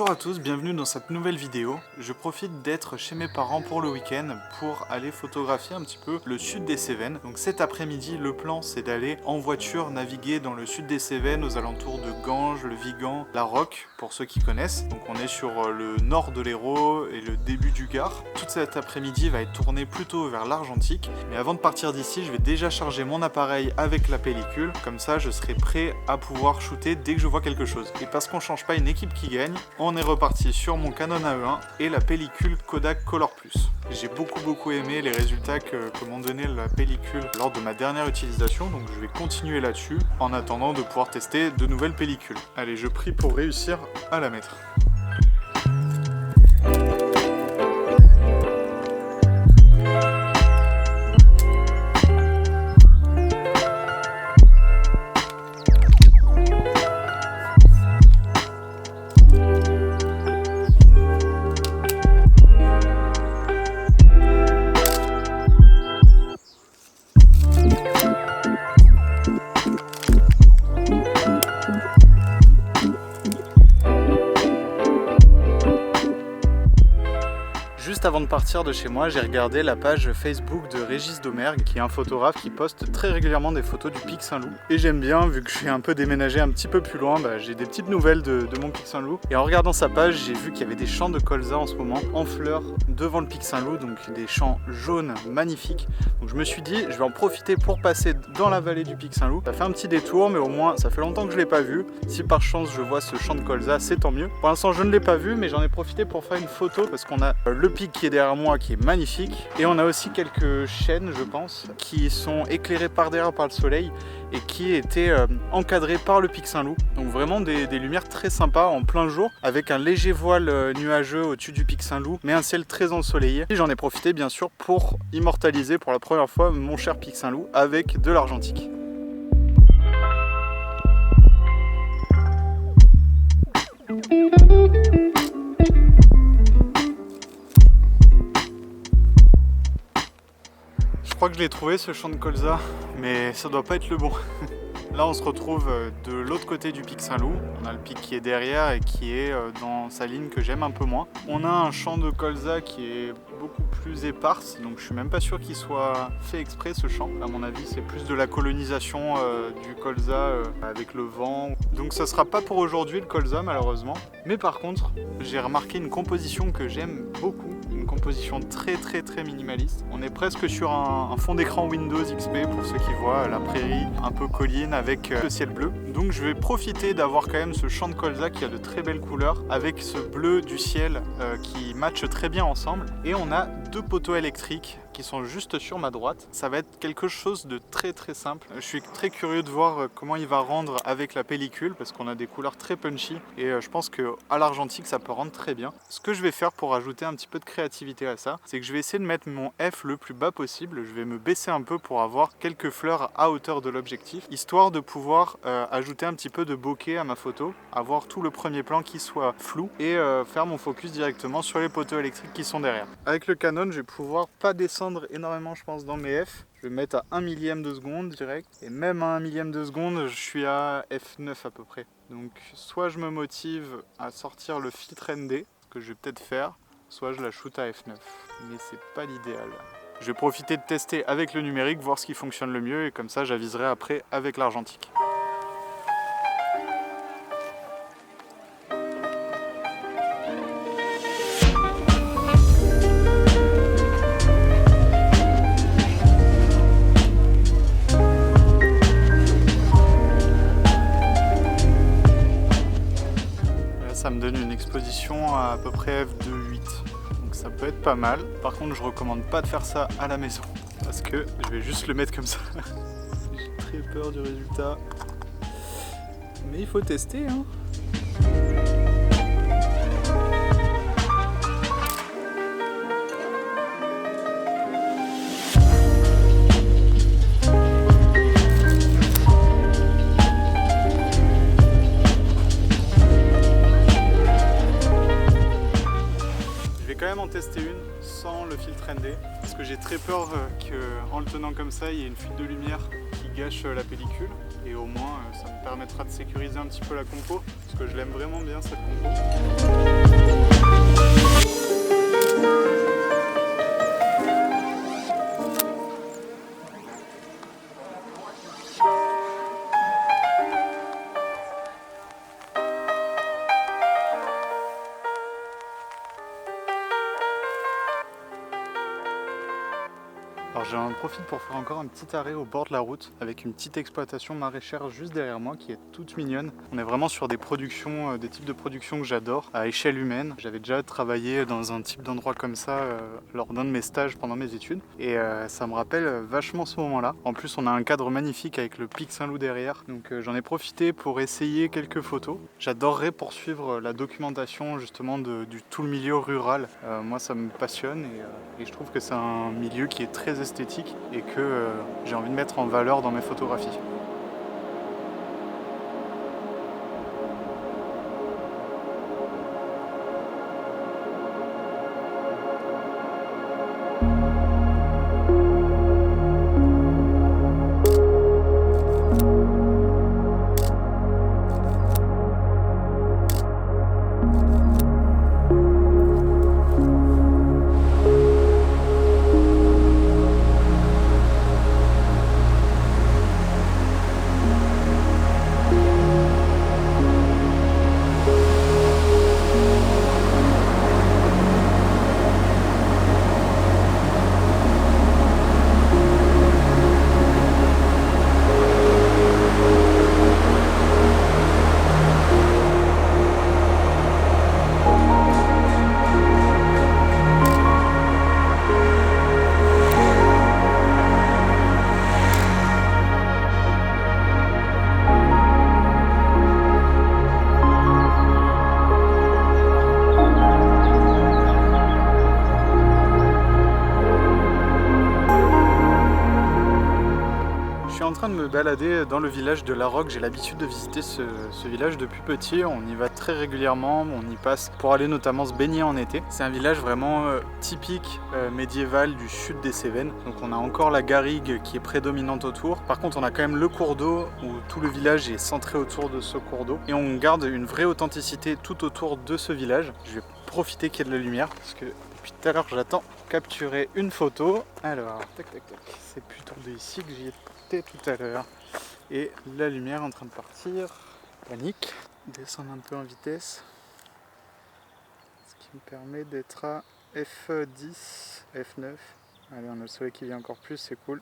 Bonjour à tous, bienvenue dans cette nouvelle vidéo. Je profite d'être chez mes parents pour le week-end pour aller photographier un petit peu le sud des Cévennes. Donc cet après-midi, le plan c'est d'aller en voiture naviguer dans le sud des Cévennes aux alentours de Ganges, le Vigan, la Roque, pour ceux qui connaissent. Donc on est sur le nord de l'Hérault et le début du Gard. Toute cet après-midi va être tournée plutôt vers l'Argentique. Mais avant de partir d'ici, je vais déjà charger mon appareil avec la pellicule. Comme ça, je serai prêt à pouvoir shooter dès que je vois quelque chose. Et parce qu'on change pas une équipe qui gagne, on est reparti sur mon Canon A1 et la pellicule Kodak Color Plus. J'ai beaucoup aimé les résultats que m'ont donné la pellicule lors de ma dernière utilisation, donc je vais continuer là-dessus en attendant de pouvoir tester de nouvelles pellicules. Allez, je prie pour réussir à la mettre. Juste avant de partir de chez moi, j'ai regardé la page Facebook de Régis Domergue, qui est un photographe qui poste très régulièrement des photos du Pic Saint-Loup. Et j'aime bien, vu que je suis un peu déménagé un petit peu plus loin, j'ai des petites nouvelles de mon Pic Saint-Loup. Et en regardant sa page, j'ai vu qu'il y avait des champs de colza en ce moment, en fleurs, devant le Pic Saint-Loup, donc des champs jaunes magnifiques. Donc je me suis dit, je vais en profiter pour passer dans la vallée du Pic Saint-Loup. Ça fait un petit détour, mais au moins, ça fait longtemps que je ne l'ai pas vu. Si par chance je vois ce champ de colza, c'est tant mieux. Pour l'instant, je ne l'ai pas vu, mais j'en ai profité pour faire une photo, parce qu'on a le pic qui est derrière moi qui est magnifique et on a aussi quelques chênes, je pense, qui sont éclairés par derrière par le soleil et qui étaient encadrés par le Pic Saint-Loup. Donc vraiment des lumières très sympas en plein jour avec un léger voile nuageux au-dessus du Pic Saint-Loup mais un ciel très ensoleillé. Et j'en ai profité bien sûr pour immortaliser pour la première fois mon cher Pic Saint-Loup avec de l'argentique. Je crois que je l'ai trouvé ce champ de colza, mais ça doit pas être le bon. Là on se retrouve de l'autre côté du Pic Saint-Loup. On a le pic qui est derrière et qui est dans sa ligne que j'aime un peu moins. On a un champ de colza qui est beaucoup plus éparse, donc je suis même pas sûr qu'il soit fait exprès ce champ. À mon avis c'est plus de la colonisation du colza avec le vent. Donc ça sera pas pour aujourd'hui le colza malheureusement. Mais par contre j'ai remarqué une composition que j'aime beaucoup. Une composition très minimaliste. On est presque sur un fond d'écran Windows XP pour ceux qui voient la prairie un peu colline avec le ciel bleu. Donc je vais profiter d'avoir quand même ce champ de colza qui a de très belles couleurs avec ce bleu du ciel qui matche très bien ensemble. Et on a deux poteaux électriques qui sont juste sur ma droite. Ça va être quelque chose de très simple. Je suis très curieux de voir comment il va rendre avec la pellicule parce qu'on a des couleurs très punchy et je pense qu'à l'argentique ça peut rendre très bien. Ce que je vais faire pour ajouter un petit peu de créativité à ça, c'est que je vais essayer de mettre mon F le plus bas possible. Je vais me baisser un peu pour avoir quelques fleurs à hauteur de l'objectif, histoire de pouvoir ajouter un petit peu de bokeh à ma photo, avoir tout le premier plan qui soit flou et faire mon focus directement sur les poteaux électriques qui sont derrière. Avec le Canon, je vais pouvoir pas descendre énormément je pense dans mes F. Je vais mettre à 1 millième de seconde direct et même à 1 millième de seconde je suis à F9 à peu près. Donc soit je me motive à sortir le filtre ND, ce que je vais peut-être faire, soit je la shoot à F9, mais c'est pas l'idéal. Je vais profiter de tester avec le numérique, voir ce qui fonctionne le mieux et comme ça j'aviserai après avec l'argentique. Ça me donne une exposition à peu près f de 8, donc ça peut être pas mal. Par contre je recommande pas de faire ça à la maison parce que je vais juste le mettre comme ça. J'ai très peur du résultat, mais il faut tester hein. En tester une sans le filtre ND parce que j'ai très peur qu'en le tenant comme ça il y ait une fuite de lumière qui gâche la pellicule. et au moins ça me permettra de sécuriser un petit peu la compo parce que je l'aime vraiment bien cette compo. Alors j'en profite pour faire encore un petit arrêt au bord de la route avec une petite exploitation maraîchère juste derrière moi qui est toute mignonne. On est vraiment sur des productions, des types de productions que j'adore à échelle humaine. J'avais déjà travaillé dans un type d'endroit comme ça lors d'un de mes stages pendant mes études et ça me rappelle vachement ce moment-là. En plus on a un cadre magnifique avec le pic Saint-Loup derrière, donc j'en ai profité pour essayer quelques photos. J'adorerais poursuivre la documentation justement du tout le milieu rural. Moi ça me passionne et je trouve que c'est un milieu qui est très esthétique et que j'ai envie de mettre en valeur dans mes photographies. Je suis en train de me balader dans le village de La Roque. J'ai l'habitude de visiter ce village depuis petit. On y va très régulièrement, on y passe pour aller notamment se baigner en été. C'est un village vraiment typique médiéval du sud des Cévennes. Donc on a encore la garrigue qui est prédominante autour. Par contre on a quand même le cours d'eau où tout le village est centré autour de ce cours d'eau. Et on garde une vraie authenticité tout autour de ce village. Je vais profiter qu'il y ait de la lumière parce que depuis tout à l'heure j'attends capturer une photo. Alors, tac tac tac, c'est plutôt de ici que j'y étais tout à l'heure. Et la lumière est en train de partir. Panique. Descendre un peu en vitesse. Ce qui me permet d'être à F10, F9. Allez, on a le soleil qui vient encore plus, c'est cool.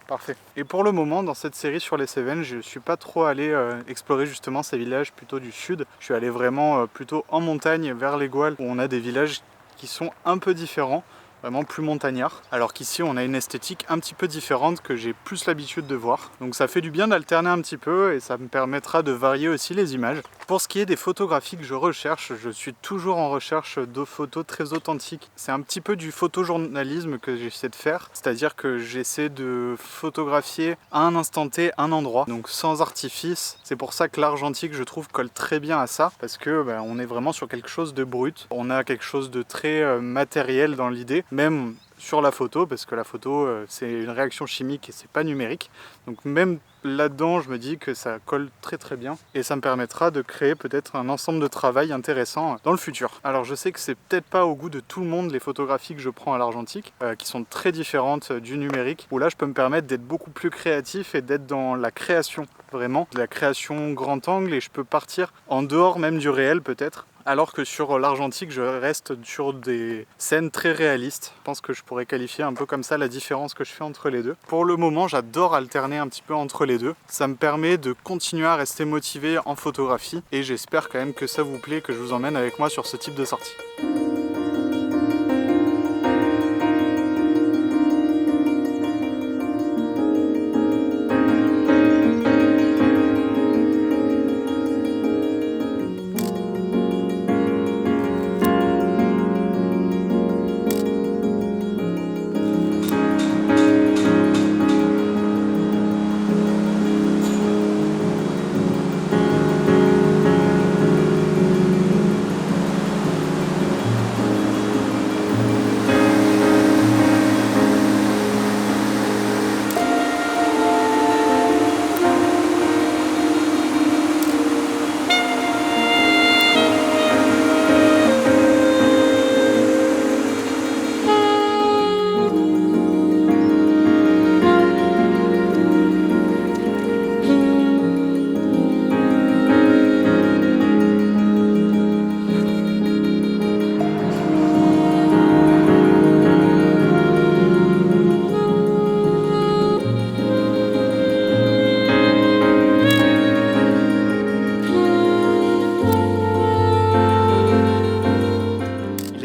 Parfait. Et pour le moment, dans cette série sur les Cévennes, je ne suis pas trop allé explorer justement ces villages plutôt du sud. Je suis allé vraiment plutôt en montagne vers les Gouales où on a des villages qui sont un peu différents, vraiment plus montagnards. Alors qu'ici, on a une esthétique un petit peu différente que j'ai plus l'habitude de voir. Donc ça fait du bien d'alterner un petit peu et ça me permettra de varier aussi les images. Pour ce qui est des photographies que je recherche, je suis toujours en recherche de photos très authentiques. C'est un petit peu du photojournalisme que j'essaie de faire, c'est-à-dire que j'essaie de photographier à un instant T un endroit, donc sans artifice. C'est pour ça que l'argentique, je trouve, colle très bien à ça, parce que on est vraiment sur quelque chose de brut. On a quelque chose de très matériel dans l'idée, même sur la photo, parce que la photo c'est une réaction chimique et c'est pas numérique. Donc même là-dedans, je me dis que ça colle très très bien et ça me permettra de créer peut-être un ensemble de travail intéressant dans le futur. Alors je sais que c'est peut-être pas au goût de tout le monde les photographies que je prends à l'argentique, qui sont très différentes du numérique, où là je peux me permettre d'être beaucoup plus créatif et d'être dans la création, vraiment, de la création grand angle, et je peux partir en dehors même du réel peut-être. Alors que sur l'argentique, je reste sur des scènes très réalistes. Je pense que je pourrais qualifier un peu comme ça la différence que je fais entre les deux. Pour le moment, j'adore alterner un petit peu entre les deux. Ça me permet de continuer à rester motivé en photographie et j'espère quand même que ça vous plaît, que je vous emmène avec moi sur ce type de sortie.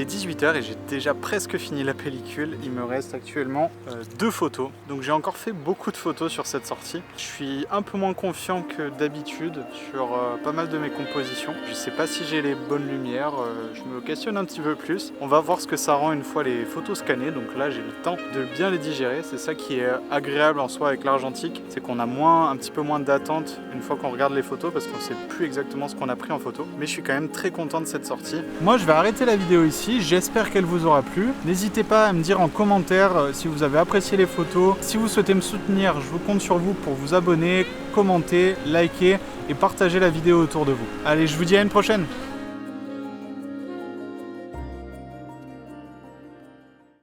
est 18 h et j'ai déjà presque fini la pellicule. Il me reste actuellement 2 photos. Donc j'ai encore fait beaucoup de photos sur cette sortie. Je suis un peu moins confiant que d'habitude sur pas mal de mes compositions. Je sais pas si j'ai les bonnes lumières, je me questionne un petit peu plus. On va voir ce que ça rend une fois les photos scannées. Donc là j'ai le temps de bien les digérer. C'est ça qui est agréable en soi avec l'argentique, c'est qu'on a un petit peu moins d'attente une fois qu'on regarde les photos parce qu'on sait plus exactement ce qu'on a pris en photo. Mais je suis quand même très content de cette sortie. Moi je vais arrêter la vidéo ici, j'espère qu'elle vous aura plu. N'hésitez pas à me dire en commentaire si vous avez apprécié les photos. Si vous souhaitez me soutenir, je vous compte sur vous pour vous abonner, commenter, liker et partager la vidéo autour de vous. Allez, je vous dis à une prochaine.